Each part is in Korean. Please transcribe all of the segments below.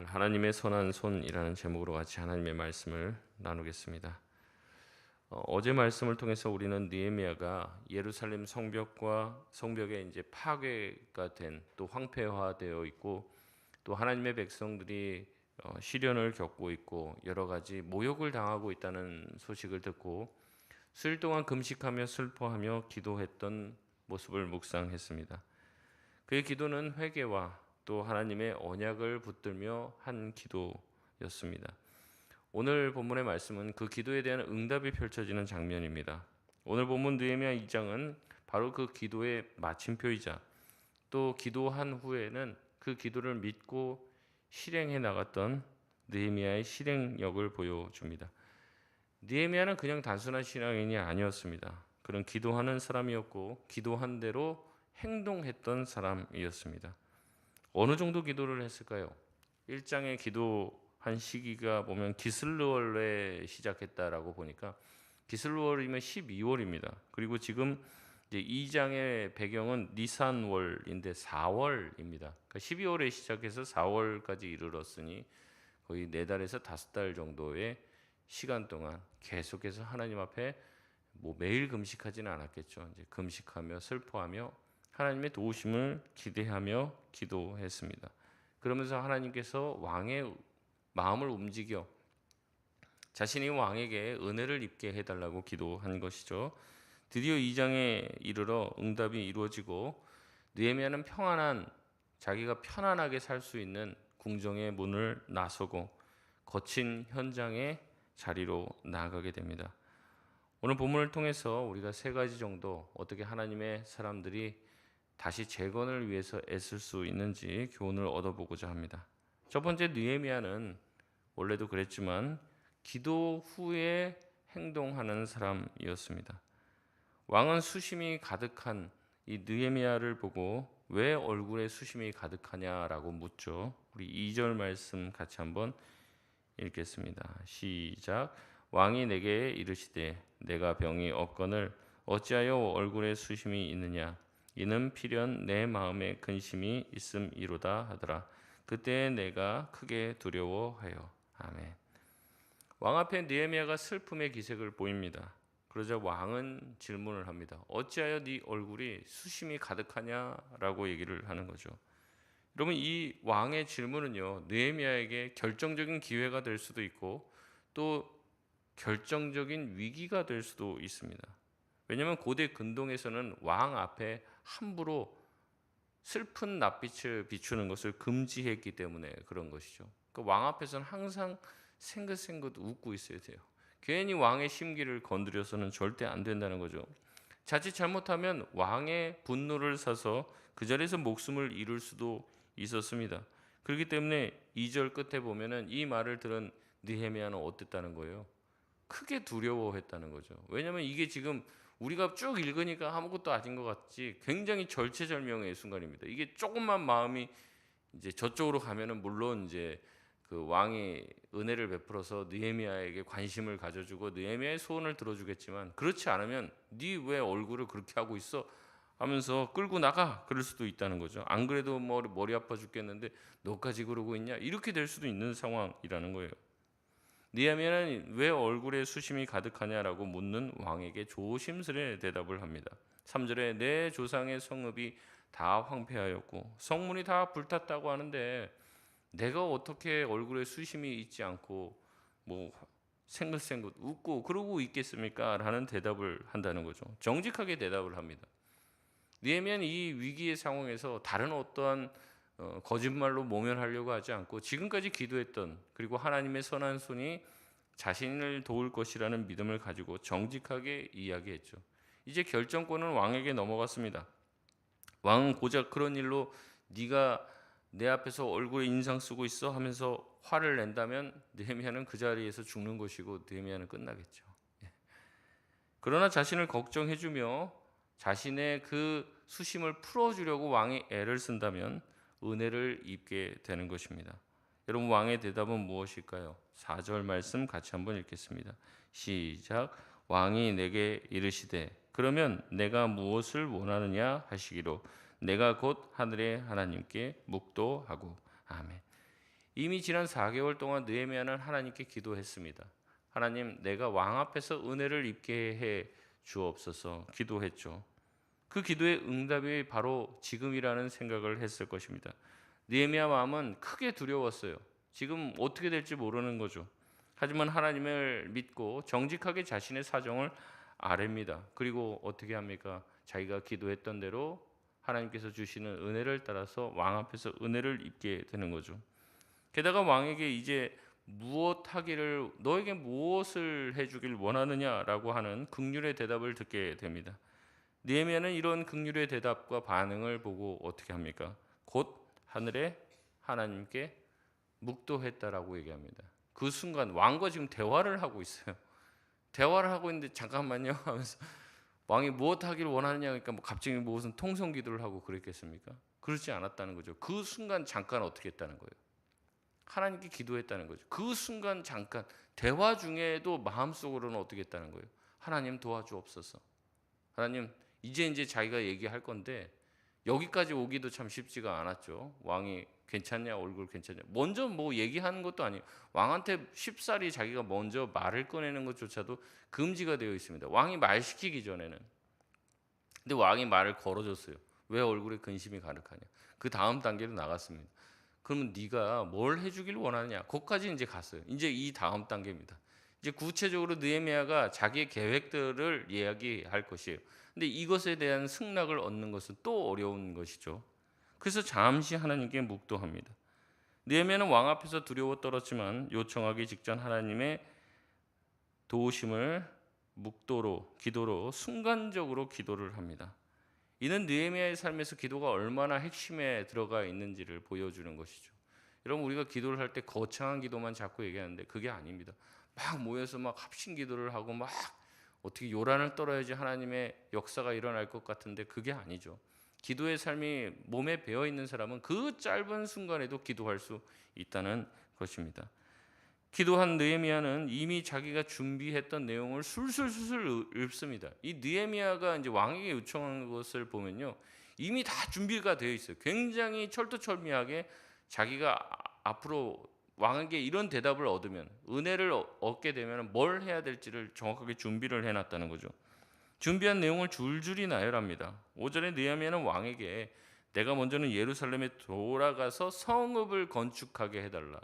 하나님의 선한 손이라는 제목으로 같이 하나님의 말씀을 나누겠습니다. 어제 말씀을 통해서 우리는 느헤미야가 예루살렘 성벽에 이제 파괴가 된 또 황폐화되어 있고 또 하나님의 백성들이 시련을 겪고 있고 여러 가지 모욕을 당하고 있다는 소식을 듣고 수일 동안 금식하며 슬퍼하며 기도했던 모습을 묵상했습니다. 그의 기도는 회개와 또 하나님의 언약을 붙들며 한 기도였습니다. 오늘 본문의 말씀은 그 기도에 대한 응답이 펼쳐지는 장면입니다. 오늘 본문 느헤미야 2장은 바로 그 기도의 마침표이자 또 기도한 후에는 그 기도를 믿고 실행해 나갔던 느헤미야의 실행력을 보여줍니다. 느헤미야는 그냥 단순한 신앙인이 아니었습니다. 그는 기도하는 사람이었고 기도한 대로 행동했던 사람이었습니다. 어느 정도 기도를 했을까요? 1장에 기도한 시기가 보면 기슬르월에 시작했다라고 보니까 기슬르월이면 12월입니다. 그리고 지금 이제 2장의 배경은 니산월인데 4월입니다. 그러니까 12월에 시작해서 4월까지 이르렀으니 거의 4달에서 5달 정도의 시간 동안 계속해서 하나님 앞에 매일 금식하지는 않았겠죠. 이제 금식하며 슬퍼하며 하나님의 도우심을 기대하며 기도했습니다. 그러면서 하나님께서 왕의 마음을 움직여 자신이 왕에게 은혜를 입게 해달라고 기도한 것이죠. 드디어 2장에 이르러 응답이 이루어지고 느헤미야는 자기가 편안하게 살 수 있는 궁정의 문을 나서고 거친 현장의 자리로 나아가게 됩니다. 오늘 본문을 통해서 우리가 3가지 정도 어떻게 하나님의 사람들이 다시 재건을 위해서 애쓸 수 있는지 교훈을 얻어보고자 합니다. 첫 번째, 느헤미야는 원래도 그랬지만 기도 후에 행동하는 사람이었습니다. 왕은 수심이 가득한 이 느헤미야를 보고 왜 얼굴에 수심이 가득하냐라고 묻죠. 우리 2절 말씀 같이 한번 읽겠습니다. 시작. 왕이 내게 이르시되 내가 병이 없거늘 어찌하여 얼굴에 수심이 있느냐 이는 필연 내 마음에 근심이 있음이로다 하더라. 그때 내가 크게 두려워하여. 아멘. 왕 앞에 느헤미야가 슬픔의 기색을 보입니다. 그러자 왕은 질문을 합니다. 어찌하여 네 얼굴이 수심이 가득하냐라고 얘기를 하는 거죠. 여러분, 이 왕의 질문은요, 느헤미야에게 결정적인 기회가 될 수도 있고 또 결정적인 위기가 될 수도 있습니다. 왜냐하면 고대 근동에서는 왕 앞에 함부로 슬픈 낯빛을 비추는 것을 금지했기 때문에 그런 것이죠. 그러니까 왕 앞에서는 항상 생긋생긋 웃고 있어야 돼요. 괜히 왕의 심기를 건드려서는 절대 안 된다는 거죠. 자칫 잘못하면 왕의 분노를 사서 그 자리에서 목숨을 잃을 수도 있었습니다. 그렇기 때문에 2절 끝에 보면은 이 말을 들은 느헤미야는 어땠다는 거예요? 크게 두려워했다는 거죠. 왜냐하면 이게 지금 우리가 쭉 읽으니까 아무것도 아닌 것 같지 굉장히 절체절명의 순간입니다. 이게 조금만 마음이 이제 저쪽으로 가면은 물론 이제 그 왕이 은혜를 베풀어서 느헤미야에게 관심을 가져주고 느헤미야의 소원을 들어주겠지만 그렇지 않으면 네 왜 얼굴을 그렇게 하고 있어? 하면서 끌고 나가 그럴 수도 있다는 거죠. 안 그래도 머리 아파 죽겠는데 너까지 그러고 있냐? 이렇게 될 수도 있는 상황이라는 거예요. 느헤미야는 왜 얼굴에 수심이 가득하냐라고 묻는 왕에게 조심스레 대답을 합니다. 3절에 내 조상의 성읍이 다 황폐하였고 성문이 다 불탔다고 하는데 내가 어떻게 얼굴에 수심이 있지 않고 생긋생긋 웃고 그러고 있겠습니까? 라는 대답을 한다는 거죠. 정직하게 대답을 합니다. 느헤미야는 이 위기의 상황에서 다른 어떠한 거짓말로 모면하려고 하지 않고 지금까지 기도했던 그리고 하나님의 선한 손이 자신을 도울 것이라는 믿음을 가지고 정직하게 이야기했죠. 이제 결정권은 왕에게 넘어갔습니다. 왕은 고작 그런 일로 네가 내 앞에서 얼굴에 인상 쓰고 있어 하면서 화를 낸다면 느헤미야는 그 자리에서 죽는 것이고 느헤미야는 끝나겠죠. 그러나 자신을 걱정해주며 자신의 그 수심을 풀어주려고 왕이 애를 쓴다면 은혜를 입게 되는 것입니다. 여러분, 왕의 대답은 무엇일까요? 4절 말씀 같이 한번 읽겠습니다. 시작. 왕이 내게 이르시되 그러면 내가 무엇을 원하느냐 하시기로 내가 곧 하늘의 하나님께 묵도하고. 아멘. 이미 지난 4개월 동안 느헤미야는 하나님께 기도했습니다. 하나님, 내가 왕 앞에서 은혜를 입게 해 주옵소서 기도했죠. 그 기도의 응답이 바로 지금이라는 생각을 했을 것입니다. 느헤미야 마음은 크게 두려웠어요. 지금 어떻게 될지 모르는 거죠. 하지만 하나님을 믿고 정직하게 자신의 사정을 아뢰입니다. 그리고 어떻게 합니까? 자기가 기도했던 대로 하나님께서 주시는 은혜를 따라서 왕 앞에서 은혜를 입게 되는 거죠. 게다가 왕에게 이제 무엇하기를 너에게 무엇을 해주길 원하느냐라고 하는 긍휼의 대답을 듣게 됩니다. 느헤미야는 이런 긍휼의 대답과 반응을 보고 어떻게 합니까? 곧 하늘에 하나님께 묵도했다라고 얘기합니다. 그 순간 왕과 지금 대화를 하고 있어요. 대화를 하고 있는데 잠깐만요 하면서 왕이 무엇 하기를 원하느냐 그러니까 뭐 갑자기 무슨 통성 기도를 하고 그랬겠습니까? 그렇지 않았다는 거죠. 그 순간 잠깐 어떻게 했다는 거예요? 하나님께 기도했다는 거죠. 그 순간 잠깐 대화 중에도 마음속으로는 어떻게 했다는 거예요? 하나님 도와주옵소서. 하나님 이제 자기가 얘기할 건데 여기까지 오기도 참 쉽지가 않았죠. 왕이 괜찮냐 얼굴 괜찮냐 먼저 뭐 얘기하는 것도 아니에요. 왕한테 쉽사리 자기가 먼저 말을 꺼내는 것조차도 금지가 되어 있습니다. 왕이 말 시키기 전에는. 근데 왕이 말을 걸어줬어요. 왜 얼굴에 근심이 가득하냐. 그 다음 단계로 나갔습니다. 그러면 네가 뭘 해주길 원하느냐. 거기까지 이제 갔어요. 이제 이 다음 단계입니다. 이제 구체적으로 느헤미야가 자기의 계획들을 이야기할 것이에요. 근데 이것에 대한 승낙을 얻는 것은 또 어려운 것이죠. 그래서 잠시 하나님께 묵도합니다. 느헤미야는 왕 앞에서 두려워 떨었지만 요청하기 직전 하나님의 도우심을 묵도로 기도로 순간적으로 기도를 합니다. 이는 느헤미야의 삶에서 기도가 얼마나 핵심에 들어가 있는지를 보여주는 것이죠. 여러분 우리가 기도를 할 때 거창한 기도만 자꾸 얘기하는데 그게 아닙니다. 막 모여서 막 합심 기도를 하고 막 어떻게 요란을 떨어야지 하나님의 역사가 일어날 것 같은데 그게 아니죠. 기도의 삶이 몸에 배어 있는 사람은 그 짧은 순간에도 기도할 수 있다는 것입니다. 기도한 느헤미야는 이미 자기가 준비했던 내용을 술술술술 읊습니다. 이 느헤미야가 이제 왕에게 요청한 것을 보면요, 이미 다 준비가 되어 있어요. 굉장히 철두철미하게 자기가 앞으로 왕에게 이런 대답을 얻으면 은혜를 얻게 되면 뭘 해야 될지를 정확하게 준비를 해놨다는 거죠. 준비한 내용을 줄줄이 나열합니다. 5절에 느헤미야는 왕에게 내가 먼저는 예루살렘에 돌아가서 성읍을 건축하게 해달라.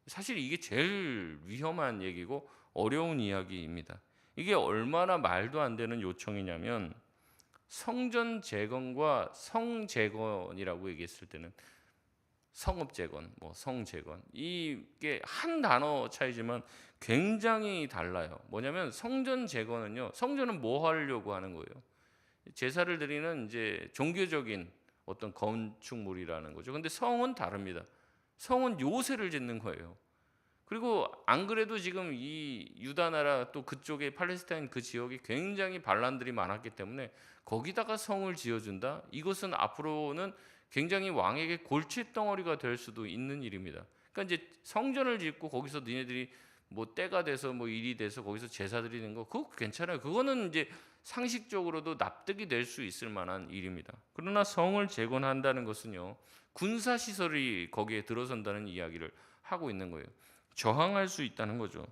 사실 이게 제일 위험한 얘기고 어려운 이야기입니다. 이게 얼마나 말도 안 되는 요청이냐면 성전 재건과 성재건이라고 얘기했을 때는 성읍 재건, 뭐 성재건 이게 한 단어 차이지만 굉장히 달라요. 뭐냐면 성전 재건은요, 성전은 뭐 하려고 하는 거예요? 제사를 드리는 이제 종교적인 어떤 건축물이라는 거죠. 근데 성은 다릅니다. 성은 요새를 짓는 거예요. 그리고 안 그래도 지금 이 유다 나라 또 그쪽에 팔레스타인 그 지역이 굉장히 반란들이 많았기 때문에 거기다가 성을 지어준다? 이것은 앞으로는 굉장히 왕에게 골칫덩어리가 될 수도 있는 일입니다. 그러니까 이제 성전을 짓고 거기서 니네들이 뭐 때가 돼서 뭐 일이 돼서 거기서 제사 드리는 거 그거 괜찮아요. 그거는 이제 상식적으로도 납득이 될 수 있을 만한 일입니다. 그러나 성을 재건한다는 것은요, 군사 시설이 거기에 들어선다는 이야기를 하고 있는 거예요. 저항할 수 있다는 거죠.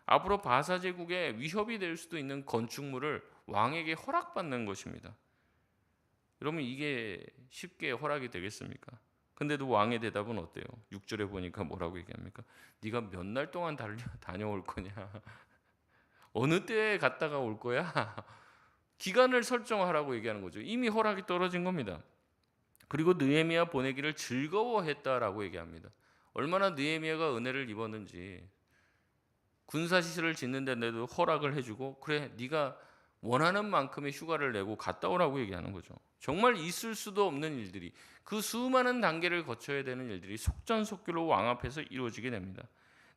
앞으로 바사 제국에 위협이 될 수도 있는 건축물을 왕에게 허락받는 것입니다. 여러분 이게 쉽게 허락이 되겠습니까? 근데도 왕의 대답은 어때요? 6절에 보니까 뭐라고 얘기합니까? 네가 몇 날 동안 다녀올 거냐? 어느 때에 갔다가 올 거야? 기간을 설정하라고 얘기하는 거죠. 이미 허락이 떨어진 겁니다. 그리고 느헤미야 보내기를 즐거워했다라고 얘기합니다. 얼마나 느헤미야가 은혜를 입었는지 군사시설을 짓는 데도 허락을 해주고 그래 네가 원하는 만큼의 휴가를 내고 갔다 오라고 얘기하는 거죠. 정말 있을 수도 없는 일들이 그 수많은 단계를 거쳐야 되는 일들이 속전속결로 왕 앞에서 이루어지게 됩니다.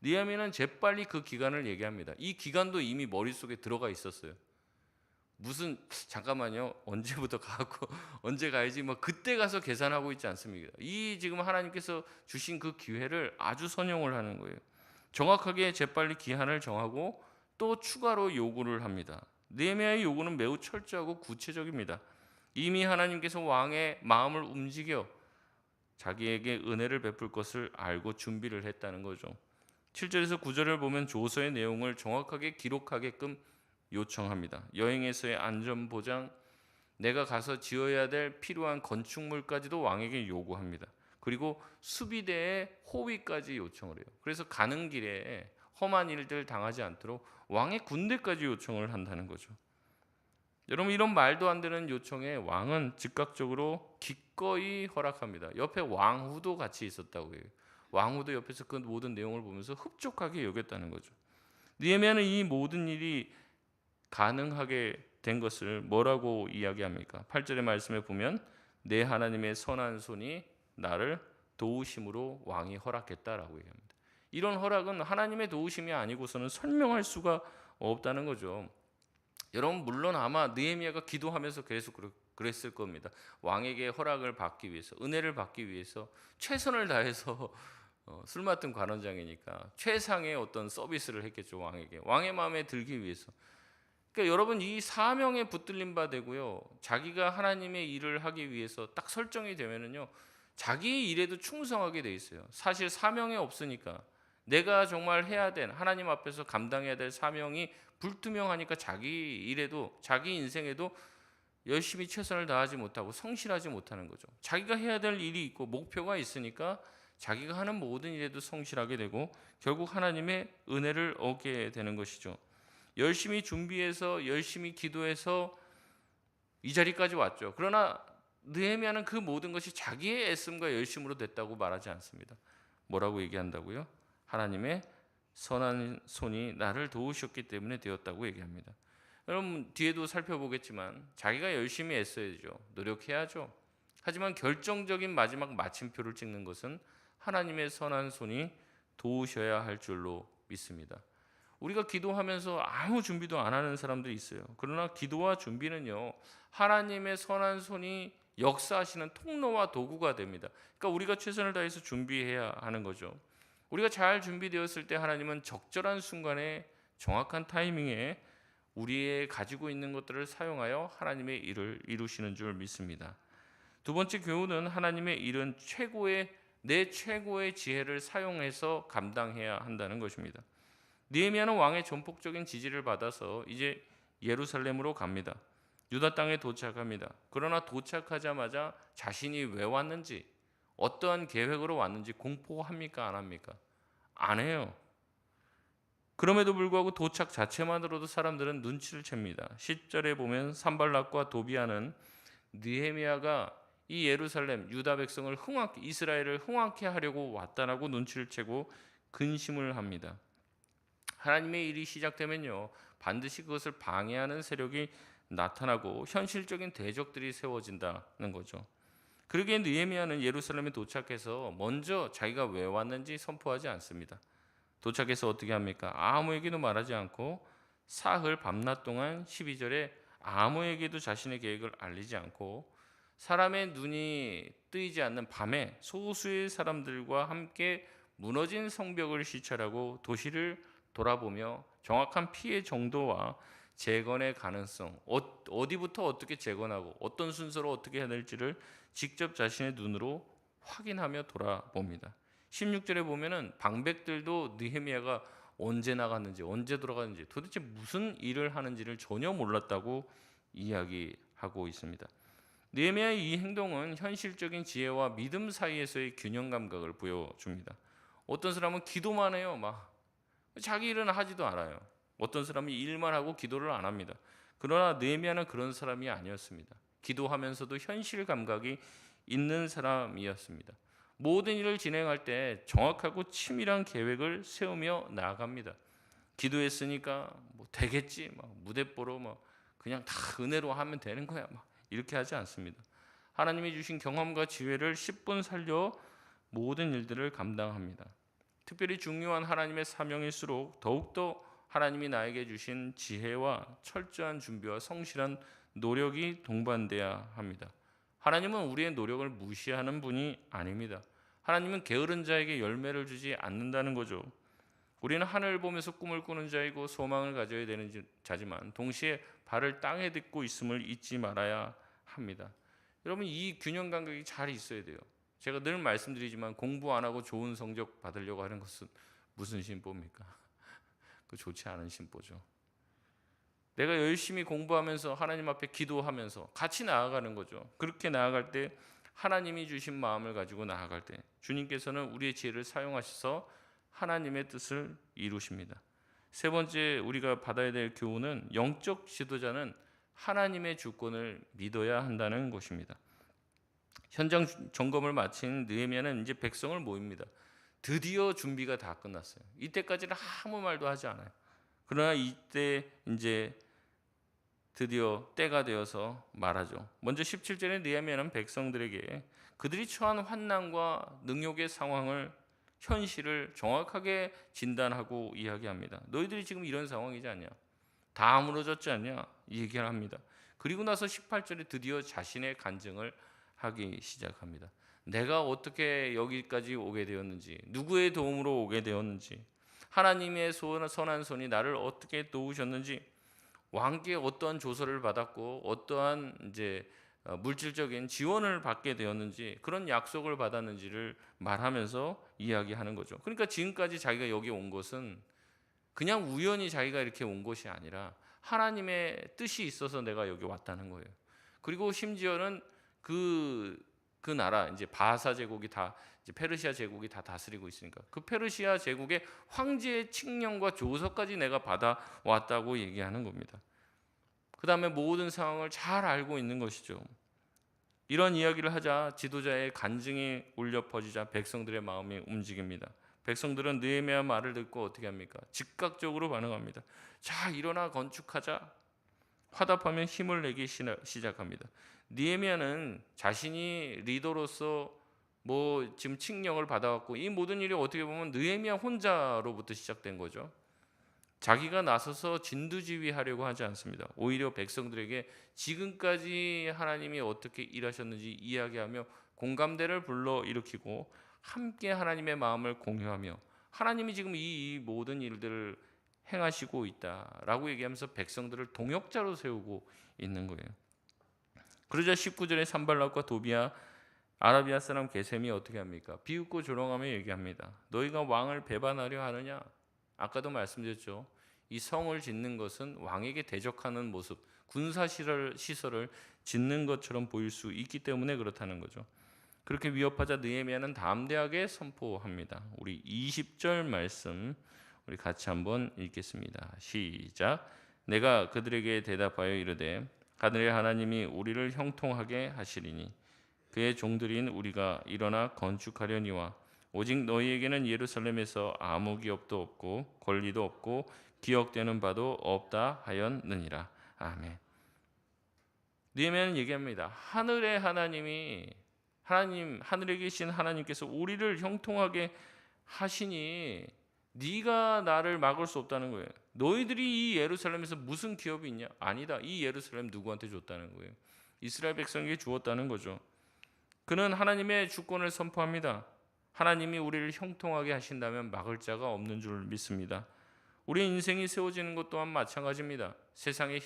느헤미야는 재빨리 그 기간을 얘기합니다. 이 기간도 이미 머릿속에 들어가 있었어요. 무슨 잠깐만요 언제부터 가고 언제 가야지 뭐 그때 가서 계산하고 있지 않습니다. 이 지금 하나님께서 주신 그 기회를 아주 선용을 하는 거예요. 정확하게 재빨리 기한을 정하고 또 추가로 요구를 합니다. 느헤미야의 요구는 매우 철저하고 구체적입니다. 이미 하나님께서 왕의 마음을 움직여 자기에게 은혜를 베풀 것을 알고 준비를 했다는 거죠. 7절에서 9절을 보면 조서의 내용을 정확하게 기록하게끔 요청합니다. 여행에서의 안전 보장, 내가 가서 지어야 될 필요한 건축물까지도 왕에게 요구합니다. 그리고 수비대의 호위까지 요청을 해요. 그래서 가는 길에 험한 일들 당하지 않도록 왕의 군대까지 요청을 한다는 거죠. 여러분, 이런 말도 안 되는 요청에 왕은 즉각적으로 기꺼이 허락합니다. 옆에 왕후도 같이 있었다고 해요. 왕후도 옆에서 그 모든 내용을 보면서 흡족하게 여겼다는 거죠. 느헤미야는 이 모든 일이 가능하게 된 것을 뭐라고 이야기합니까? 8절의 말씀에 보면 내 하나님의 선한 손이 나를 도우심으로 왕이 허락했다라고 얘기합니다. 이런 허락은 하나님의 도우심이 아니고서는 설명할 수가 없다는 거죠. 여러분, 물론 아마 느헤미야가 기도하면서 계속 그랬을 겁니다. 왕에게 허락을 받기 위해서, 은혜를 받기 위해서 최선을 다해서 술 맡은 관원장이니까 최상의 어떤 서비스를 했겠죠. 왕의 마음에 들기 위해서. 그러니까 여러분, 이 사명에 붙들림 바 되고요, 자기가 하나님의 일을 하기 위해서 딱 설정이 되면은요, 자기의 일에도 충성하게 돼 있어요. 사실 사명이 없으니까, 내가 정말 해야 된, 하나님 앞에서 감당해야 될 사명이 불투명하니까 자기 일에도, 자기 인생에도 열심히 최선을 다하지 못하고 성실하지 못하는 거죠. 자기가 해야 될 일이 있고 목표가 있으니까 자기가 하는 모든 일에도 성실하게 되고 결국 하나님의 은혜를 얻게 되는 것이죠. 열심히 준비해서 열심히 기도해서 이 자리까지 왔죠. 그러나 느헤미야는 그 모든 것이 자기의 애씀과 열심으로 됐다고 말하지 않습니다. 뭐라고 얘기한다고요? 하나님의 선한 손이 나를 도우셨기 때문에 되었다고 얘기합니다. 여러분, 뒤에도 살펴보겠지만 자기가 열심히 애써야죠. 노력해야죠. 하지만 결정적인 마지막 마침표를 찍는 것은 하나님의 선한 손이 도우셔야 할 줄로 믿습니다. 우리가 기도하면서 아무 준비도 안 하는 사람들이 있어요. 그러나 기도와 준비는요, 하나님의 선한 손이 역사하시는 통로와 도구가 됩니다. 그러니까 우리가 최선을 다해서 준비해야 하는 거죠. 우리가 잘 준비되었을 때 하나님은 적절한 순간에 정확한 타이밍에 우리의 가지고 있는 것들을 사용하여 하나님의 일을 이루시는 줄 믿습니다. 두 번째 교훈은 하나님의 일은 내 최고의 지혜를 사용해서 감당해야 한다는 것입니다. 느헤미야는 왕의 전폭적인 지지를 받아서 이제 예루살렘으로 갑니다. 유다 땅에 도착합니다. 그러나 도착하자마자 자신이 왜 왔는지, 어떠한 계획으로 왔는지 공포합니까? 안 합니까? 안 해요. 그럼에도 불구하고 도착 자체만으로도 사람들은 눈치를 챕니다. 10절에 보면 산발락과 도비아는 느헤미야가 이 예루살렘 유다 백성을 이스라엘을 흥왕케 하려고 왔다라고 눈치를 채고 근심을 합니다. 하나님의 일이 시작되면요, 반드시 그것을 방해하는 세력이 나타나고 현실적인 대적들이 세워진다는 거죠. 그러기에 느헤미야는 예루살렘에 도착해서 먼저 자기가 왜 왔는지 선포하지 않습니다. 도착해서 어떻게 합니까? 아무에게도 말하지 않고 사흘 밤낮 동안 12절에 아무에게도 자신의 계획을 알리지 않고 사람의 눈이 뜨이지 않는 밤에 소수의 사람들과 함께 무너진 성벽을 시찰하고 도시를 돌아보며 정확한 피해 정도와 재건의 가능성, 어디부터 어떻게 재건하고 어떤 순서로 어떻게 해야 될지를 직접 자신의 눈으로 확인하며 돌아봅니다. 16절에 보면은 방백들도 느헤미야가 언제 나갔는지 언제 돌아갔는지 도대체 무슨 일을 하는지를 전혀 몰랐다고 이야기하고 있습니다. 느헤미야의 이 행동은 현실적인 지혜와 믿음 사이에서의 균형 감각을 보여줍니다. 어떤 사람은 기도만 해요. 자기 일은 하지도 않아요. 어떤 사람이 일만 하고 기도를 안 합니다. 그러나 느헤미야는 그런 사람이 아니었습니다. 기도하면서도 현실 감각이 있는 사람이었습니다. 모든 일을 진행할 때 정확하고 치밀한 계획을 세우며 나아갑니다. 기도했으니까 되겠지, 무대뽀로 그냥 다 은혜로 하면 되는 거야, 이렇게 하지 않습니다. 하나님이 주신 경험과 지혜를 10분 살려 모든 일들을 감당합니다. 특별히 중요한 하나님의 사명일수록 더욱더 하나님이 나에게 주신 지혜와 철저한 준비와 성실한 노력이 동반돼야 합니다. 하나님은 우리의 노력을 무시하는 분이 아닙니다. 하나님은 게으른 자에게 열매를 주지 않는다는 거죠. 우리는 하늘을 보면서 꿈을 꾸는 자이고 소망을 가져야 되는 자지만 동시에 발을 땅에 딛고 있음을 잊지 말아야 합니다. 여러분, 이 균형 감각이 잘 있어야 돼요. 제가 늘 말씀드리지만 공부 안 하고 좋은 성적 받으려고 하는 것은 무슨 심보입니까? 그 좋지 않은 심보죠. 내가 열심히 공부하면서 하나님 앞에 기도하면서 같이 나아가는 거죠. 그렇게 나아갈 때 하나님이 주신 마음을 가지고 나아갈 때 주님께서는 우리의 지혜를 사용하셔서 하나님의 뜻을 이루십니다. 세 번째 우리가 받아야 될 교훈은 영적 지도자는 하나님의 주권을 믿어야 한다는 것입니다. 현장 점검을 마친 느헤미야는 이제 백성을 모입니다. 드디어 준비가 다 끝났어요. 이때까지는 아무 말도 하지 않아요. 그러나 이때 이제 드디어 때가 되어서 말하죠. 먼저 17절에 느헤미야는 백성들에게 그들이 처한 환난과 능욕의 상황을 현실을 정확하게 진단하고 이야기합니다. 너희들이 지금 이런 상황이지 않냐? 다 무너졌지 않냐? 얘기를 합니다. 그리고 나서 18절에 드디어 자신의 간증을 하기 시작합니다. 내가 어떻게 여기까지 오게 되었는지, 누구의 도움으로 오게 되었는지, 하나님의 선한 손이 나를 어떻게 도우셨는지, 왕께 어떠한 조서를 받았고 어떠한 이제 물질적인 지원을 받게 되었는지, 그런 약속을 받았는지를 말하면서 이야기하는 거죠. 그러니까 지금까지 자기가 여기 온 것은 그냥 우연히 자기가 이렇게 온 것이 아니라 하나님의 뜻이 있어서 내가 여기 왔다는 거예요. 그리고 심지어는 그 나라 이제 바사 제국이 다 이제 페르시아 제국이 다 다스리고 있으니까 그 페르시아 제국의 황제의 칙령과 조서까지 내가 받아 왔다고 얘기하는 겁니다. 그 다음에 모든 상황을 잘 알고 있는 것이죠. 이런 이야기를 하자 지도자의 간증이 울려 퍼지자 백성들의 마음이 움직입니다. 백성들은 느헤미야 말을 듣고 어떻게 합니까? 즉각적으로 반응합니다. 자, 일어나 건축하자. 화답하면 힘을 내기 시작합니다. 느헤미야는 자신이 리더로서 지금 칙령을 받아왔고 이 모든 일이 어떻게 보면 느헤미야 혼자로부터 시작된 거죠. 자기가 나서서 진두지휘하려고 하지 않습니다. 오히려 백성들에게 지금까지 하나님이 어떻게 일하셨는지 이야기하며 공감대를 불러일으키고 함께 하나님의 마음을 공유하며 하나님이 지금 이 모든 일들을 행하시고 있다라고 얘기하면서 백성들을 동역자로 세우고 있는 거예요. 그러자 19절에 산발락과 도비야 아라비아 사람 게셈이 어떻게 합니까? 비웃고 조롱하며 얘기합니다. 너희가 왕을 배반하려 하느냐? 아까도 말씀드렸죠. 이 성을 짓는 것은 왕에게 대적하는 모습, 군사 시설을 짓는 것처럼 보일 수 있기 때문에 그렇다는 거죠. 그렇게 위협하자 느헤미야는 담대하게 선포합니다. 우리 20절 말씀 우리 같이 한번 읽겠습니다. 시작. 내가 그들에게 대답하여 이르되 하늘의 하나님이 우리를 형통하게 하시리니 그의 종들인 우리가 일어나 건축하려니와 오직 너희에게는 예루살렘에서 아무 기업도 없고 권리도 없고 기억되는 바도 없다 하였느니라. 아멘. 느헤미야는 얘기합니다. 하늘의 하나님이 하늘에 계신 하나님께서 우리를 형통하게 하시니 네가 나를 막을 수 없다는 거예요. 너희들이 이 예루살렘에서 무슨 기업이 있냐? 아니다. 이 예루살렘 누구한테 줬다는 거예요? 이스라엘 백성에게 주었다는 거죠. 그는 하나님의 주권을 선포합니다. 하나님이 우리를 형통하게 하신다면 막을 자가 없는 줄 믿습니다. 우리 인생이 세워지는 것 또한 마찬가지입니다. 세상의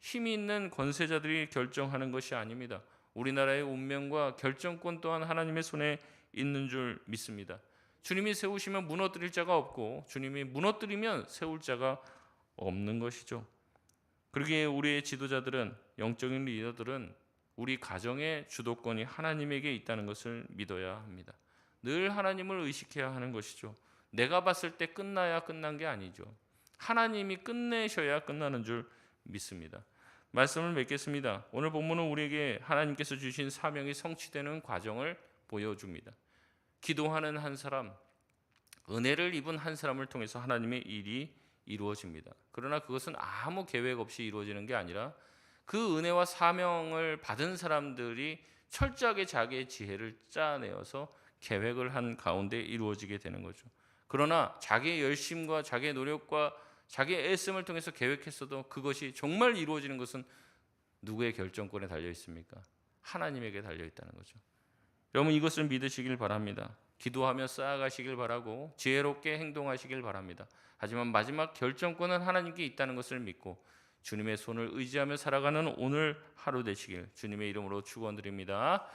힘이 있는 권세자들이 결정하는 것이 아닙니다. 우리나라의 운명과 결정권 또한 하나님의 손에 있는 줄 믿습니다. 주님이 세우시면 무너뜨릴 자가 없고 주님이 무너뜨리면 세울 자가 없는 것이죠. 그러기에 우리의 지도자들은, 영적인 리더들은 우리 가정의 주도권이 하나님에게 있다는 것을 믿어야 합니다. 늘 하나님을 의식해야 하는 것이죠. 내가 봤을 때 끝나야 끝난 게 아니죠. 하나님이 끝내셔야 끝나는 줄 믿습니다. 말씀을 맺겠습니다. 오늘 본문은 우리에게 하나님께서 주신 사명이 성취되는 과정을 보여줍니다. 기도하는 한 사람, 은혜를 입은 한 사람을 통해서 하나님의 일이 이루어집니다. 그러나 그것은 아무 계획 없이 이루어지는 게 아니라 그 은혜와 사명을 받은 사람들이 철저하게 자기의 지혜를 짜내어서 계획을 한 가운데 이루어지게 되는 거죠. 그러나 자기의 열심과 자기의 노력과 자기의 애씀을 통해서 계획했어도 그것이 정말 이루어지는 것은 누구의 결정권에 달려 있습니까? 하나님에게 달려 있다는 거죠. 여러분 이것을 믿으시길 바랍니다. 기도하며 쌓아가시길 바라고 지혜롭게 행동하시길 바랍니다. 하지만 마지막 결정권은 하나님께 있다는 것을 믿고 주님의 손을 의지하며 살아가는 오늘 하루 되시길 주님의 이름으로 축원드립니다.